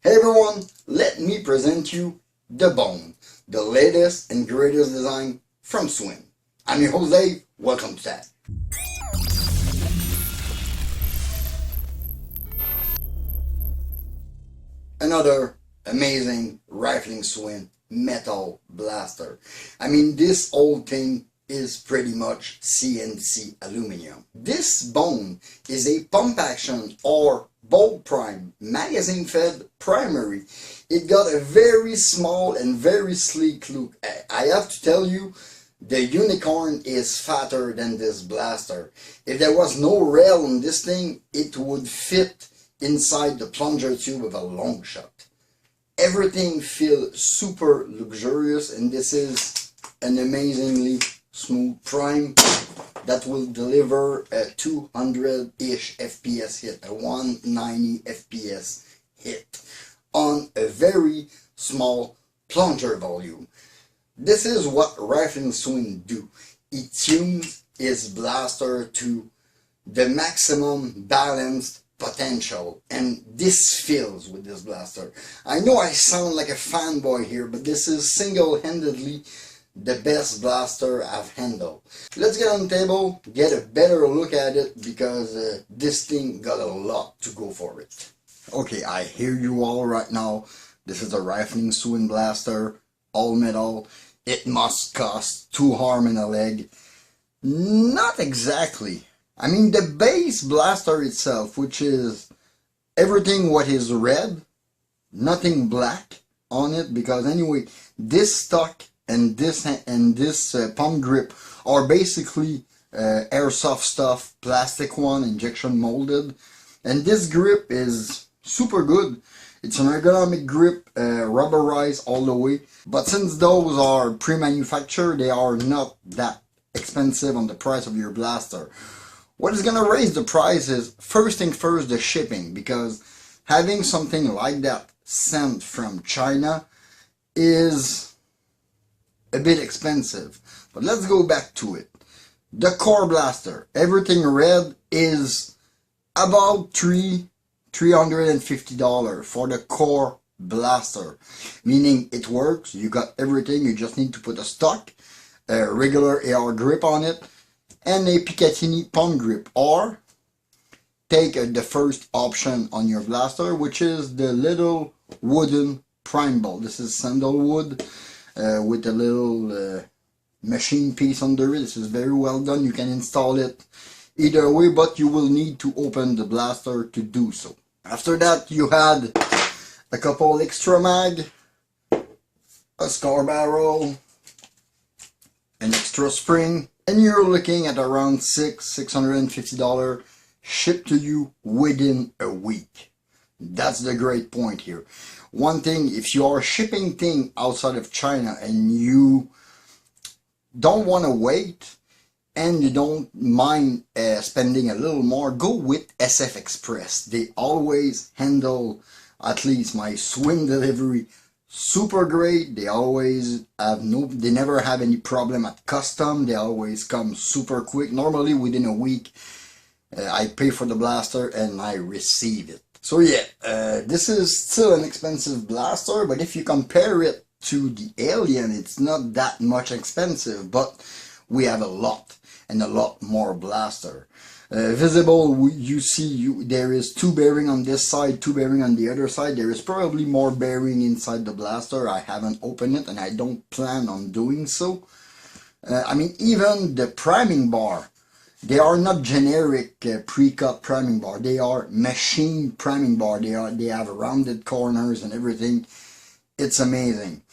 Hey everyone, let me present you the Bone, the latest and greatest design from Swin. I'm your host Dave, welcome to that. Another amazing Rifling Swin metal blaster. This old thing is pretty much CNC aluminum. This Bone is a pump action or bolt prime magazine fed primary. It got a very small and very sleek look. I have to tell you, the unicorn is fatter than this blaster. If there was no rail on this thing, it would fit inside the plunger tube of a long shot. Everything feels super luxurious, and this is an amazingly smooth prime that will deliver a 200-ish FPS hit, a 190 FPS hit on a very small plunger volume. This is what Rifling Swin do. It tunes its blaster to the maximum balanced potential, and this feels with this blaster. I know I sound like a fanboy here, but this is single-handedly the best blaster I've handled. Let's get on the table, get a better look at it, because this thing got a lot to go for it. Okay, I hear you all right now. This is a Rifling Swin blaster, all metal. It must cost 2 arms and a leg. Not exactly. The base blaster itself, which is everything what is red, nothing black on it, because anyway, this stock and this pump grip are basically airsoft stuff, plastic one, injection molded, and this grip is super good. It's an ergonomic grip, rubberized all the way, but since those are pre-manufactured, they are not that expensive on the price of your blaster. What is going to raise the price is, first thing first, the shipping, because having something like that sent from China is a bit expensive. But let's go back to it. The core blaster, everything red, is about $350 for the core blaster, meaning it works, you got everything, you just need to put a stock, a regular AR grip on it, and a Picatinny pump grip, or take the first option on your blaster, which is the little wooden prime bolt. This is sandalwood with a little machine piece under it. This is very well done. You can install it either way, but you will need to open the blaster to do so. After that, you had a couple extra mag, a scar barrel, an extra spring, and you're looking at around $650 shipped to you within a week. That's the great point here. One thing, if you are shipping things outside of China and you don't want to wait and you don't mind spending a little more, go with SF Express. They always handle, at least my Swin delivery, super great. They always have they never have any problem at custom. They always come super quick. Normally within a week, I pay for the blaster and I receive it. So yeah, this is still an expensive blaster, but if you compare it to the Alien, it's not that much expensive, but we have a lot and a lot more blaster. Visible, you see there is 2 bearing on this side, 2 bearing on the other side. There is probably more bearing inside the blaster. I haven't opened it and I don't plan on doing so. Even the priming bar, they are not generic pre-cut priming bar. They are machine priming bar. They have rounded corners and everything. It's amazing.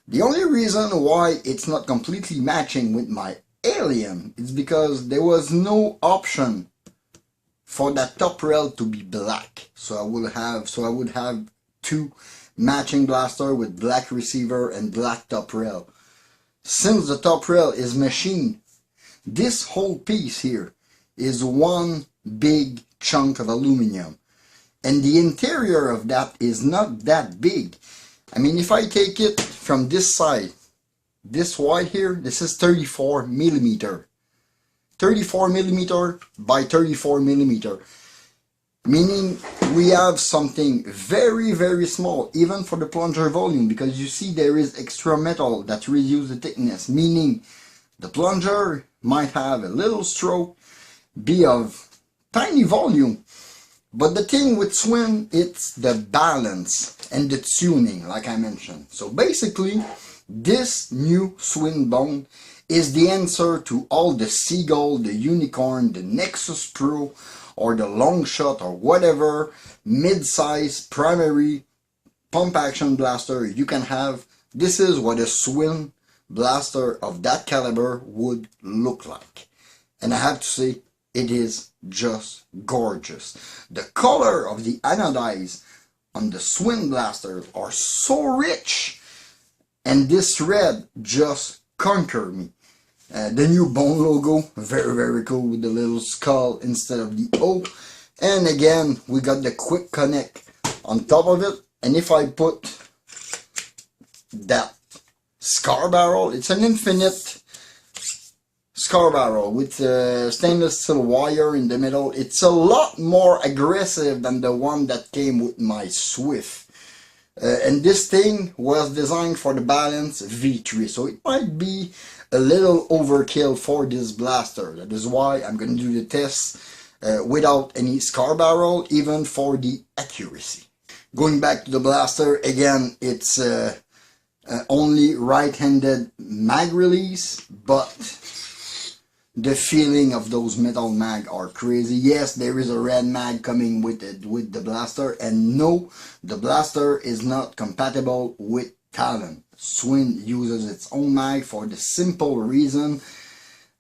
The only reason why it's not completely matching with my Alien is because there was no option for that top rail to be black. So I would have 2 matching blaster with black receiver and black top rail. Since the top rail is machined, this whole piece here is one big chunk of aluminum, and the interior of that is not that big. If I take it from this side, this wide here, this is 34 millimeter. 34 millimeter by 34 millimeter. meaning we have something very, very small, even for the plunger volume, because you see there is extra metal that reduces the thickness, meaning the plunger might have a little stroke, be of tiny volume. But the thing with Swin, it's the balance and the tuning, like I mentioned. So basically, this new Swin Bone is the answer to all the Seagull, the Unicorn, the Nexus Pro, or the Long Shot, or whatever mid-size primary pump action blaster you can have. This is what a Swin blaster of that caliber would look like. And I have to say, it is just gorgeous. The color of the anodize on the Swin blasters are so rich, and this red just conquered me. The new Bone logo, very, very cool, with the little skull instead of the O. And again, we got the quick connect on top of it. And if I put that scar barrel, it's an infinite scar barrel with stainless steel wire in the middle. It's a lot more aggressive than the one that came with my Swift. And this thing was designed for the Balance V3, so it might be a little overkill for this blaster. That is why I'm going to do the test without any scar barrel, even for the accuracy. Going back to the blaster, again, it's only right-handed mag release, but the feeling of those metal mag are crazy. Yes, there is a red mag coming with it, with the blaster, and no, the blaster is not compatible with Talon. Swin uses its own mag for the simple reason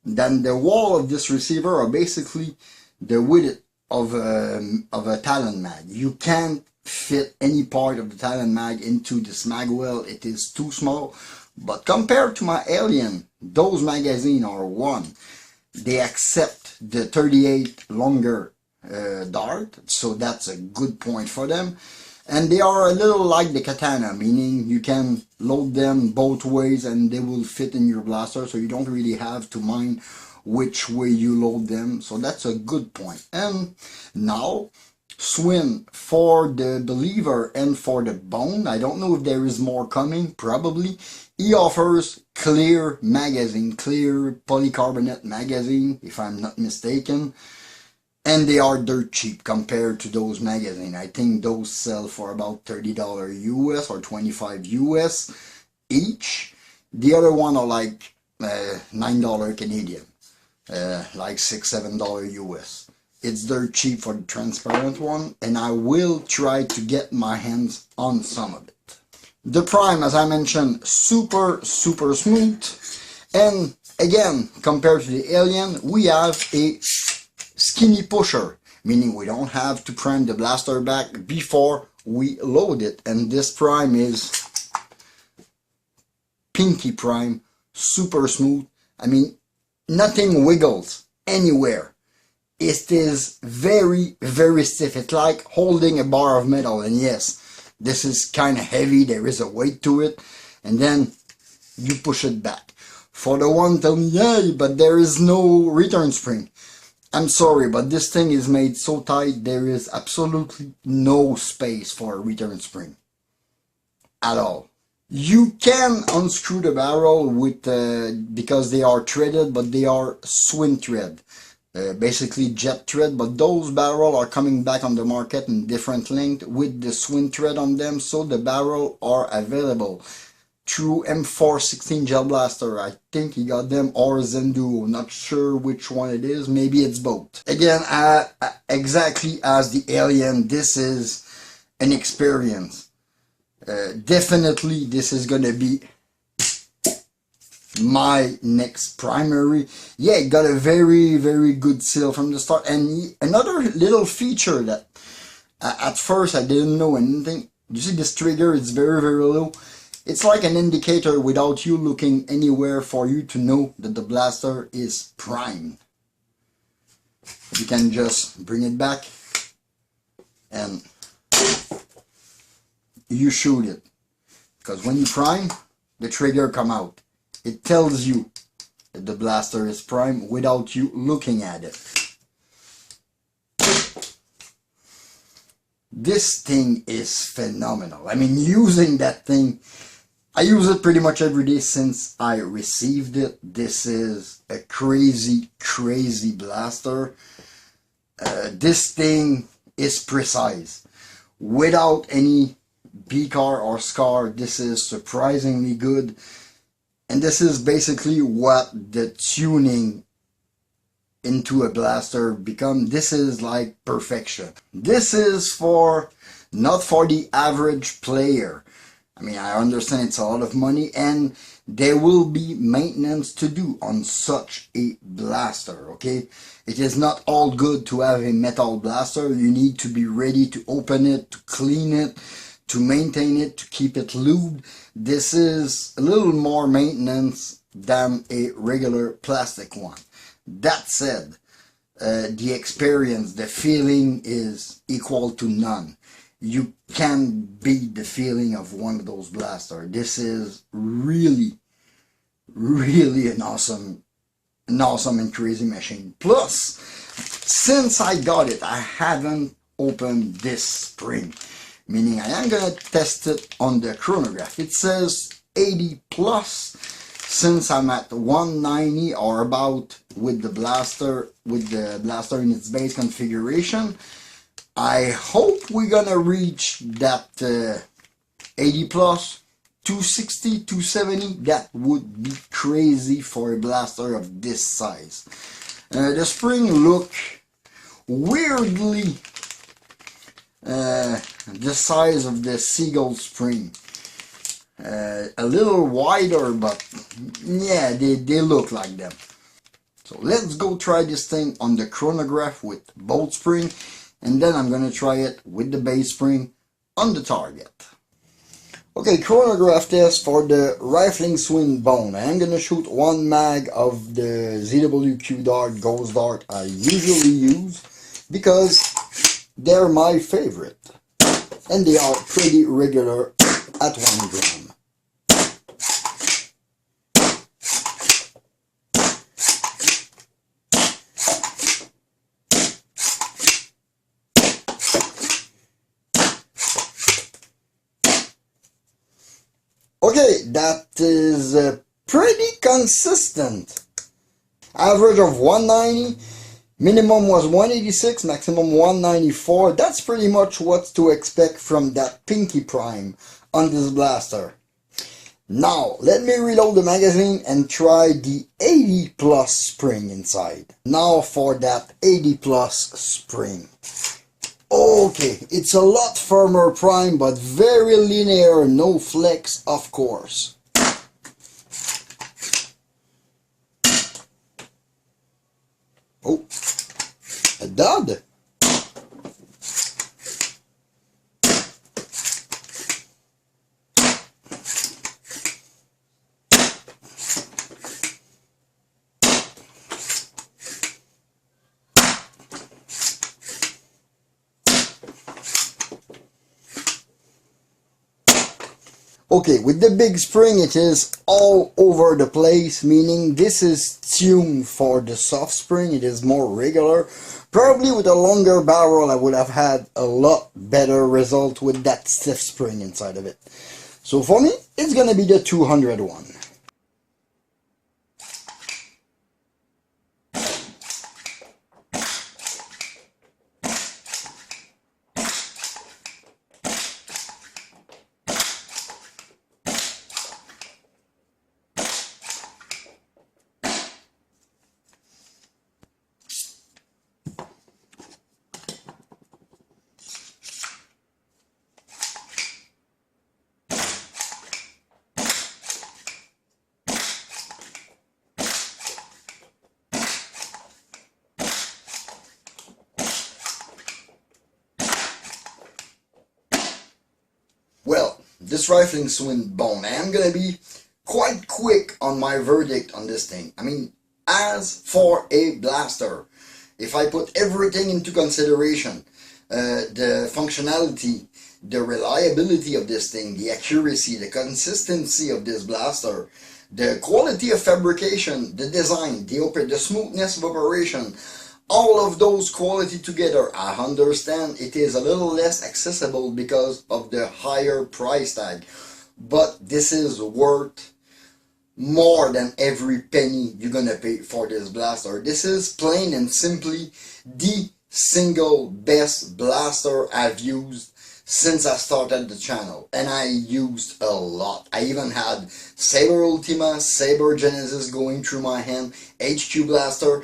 that the wall of this receiver are basically the width of a Talon mag. You can't fit any part of the Talon mag into this mag well. It is too small. But compared to my Alien, those magazines are one. They accept the 38 longer dart, so that's a good point for them. And they are a little like the Katana, meaning you can load them both ways and they will fit in your blaster, so you don't really have to mind which way you load them. So that's a good point. And now, Swin, for the Believer and for the Bone, I don't know if there is more coming, probably. He offers clear magazine, clear polycarbonate magazine, if I'm not mistaken. And they are dirt cheap compared to those magazines. I think those sell for about $30 US or $25 US each. The other one are like $9 Canadian, like $6-7 US. It's dirt cheap for the transparent one, and I will try to get my hands on some of it. The Prime, as I mentioned, super smooth. And again, compared to the Alien, we have a skinny pusher, meaning we don't have to prime the blaster back before we load it. And this Prime is pinky prime, super smooth. I mean, nothing wiggles anywhere. It is very stiff. It's like holding a bar of metal. And yes, this is kind of heavy. There is a weight to it. And then you push it back. For the one tell me, yeah, but there is no return spring. I'm sorry, but this thing is made so tight, there is absolutely no space for a return spring. At all. You can unscrew the barrel with because they are threaded, but they are Swin thread. Basically jet thread, but those barrel are coming back on the market in different length with the Swin thread on them, so the barrel are available through M416 Gel Blaster. I think he got them, or Zendu, not sure which one it is, maybe it's both. Again, exactly as the Alien, this is an experience. Definitely this is gonna be my next primary. Yeah, it got a very good seal from the start. And another little feature that at first I didn't know anything. You see this trigger, it's very low. It's like an indicator without you looking anywhere for you to know that the blaster is primed. You can just bring it back and you shoot it. Because when you prime, the trigger come out. It tells you that the blaster is primed without you looking at it. This thing is phenomenal. I mean, using that thing, I use it pretty much every day since I received it. This is a crazy, crazy blaster. This thing is precise. Without any beaker or scar, this is surprisingly good. And this is basically what the tuning into a blaster become. This is like perfection. This is not for the average player. I mean, I understand it's a lot of money and there will be maintenance to do on such a blaster, okay? It is not all good to have a metal blaster. You need to be ready to open it, to clean it, to maintain it, to keep it lubed. This is a little more maintenance than a regular plastic one. That said, the experience, the feeling is equal to none. You can't beat the feeling of one of those blasters. This is really, really an awesome and crazy machine. Plus, since I got it, I haven't opened this spring. Meaning I am going to test it on the chronograph. It says 80 plus. Since I'm at 190 or about with the blaster in its base configuration, I hope we're gonna reach that 80 plus, 260, 270. That would be crazy for a blaster of this size. The spring look weirdly the size of the Seagull spring. A little wider, but yeah, they look like them. So let's go try this thing on the chronograph with bolt spring, and then I'm gonna try it with the base spring on the target. Okay, chronograph test for the Rifling Swin Bone. I am gonna shoot one mag of the ZWQ dart, Ghost dart I usually use because they're my favorite, and they are pretty regular at 1 gram. Okay, that is pretty consistent. Average of 190, minimum was 186, maximum 194. That's pretty much what to expect from that pinky prime on this blaster. Now, let me reload the magazine and try the 80 plus spring inside. Now for that 80 plus spring. Okay, it's a lot firmer prime, but very linear, no flex, of course. Oh, a dud. Okay, with the big spring it is all over the place, meaning this is tuned for the soft spring. It is more regular. Probably with a longer barrel I would have had a lot better result with that stiff spring inside of it. So for me, it's gonna be the 201. Well, this Rifling Swin Bone, I am going to be quite quick on my verdict on this thing. I mean, as for a blaster, if I put everything into consideration, the functionality, the reliability of this thing, the accuracy, the consistency of this blaster, the quality of fabrication, the design, the smoothness of operation, all of those quality together, I understand it is a little less accessible because of the higher price tag, but this is worth more than every penny you're gonna pay for this blaster. This is plain and simply the single best blaster I've used since I started the channel, and I used a lot. I even had Saber Ultima, Saber Genesis going through my hand, HQ Blaster.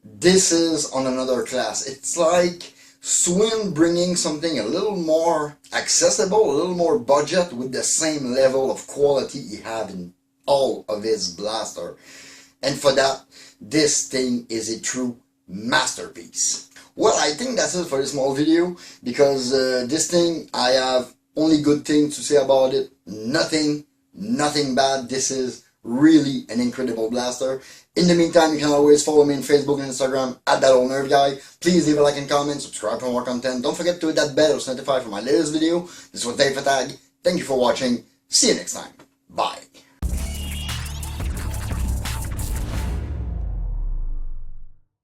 This is on another class. It's like Swin bringing something a little more accessible, a little more budget with the same level of quality he have in all of his blaster. And for that, this thing is a true masterpiece. Well, I think that's it for this small video, because this thing, I have only good things to say about it. Nothing bad. This is really an incredible blaster. In the meantime, you can always follow me on Facebook and Instagram at @ThatOldNerveGuy. Please leave a like and comment, subscribe for more content. Don't forget to hit that bell to notify for my latest video. This was Dave Fatag. Thank you for watching. See you next time. Bye.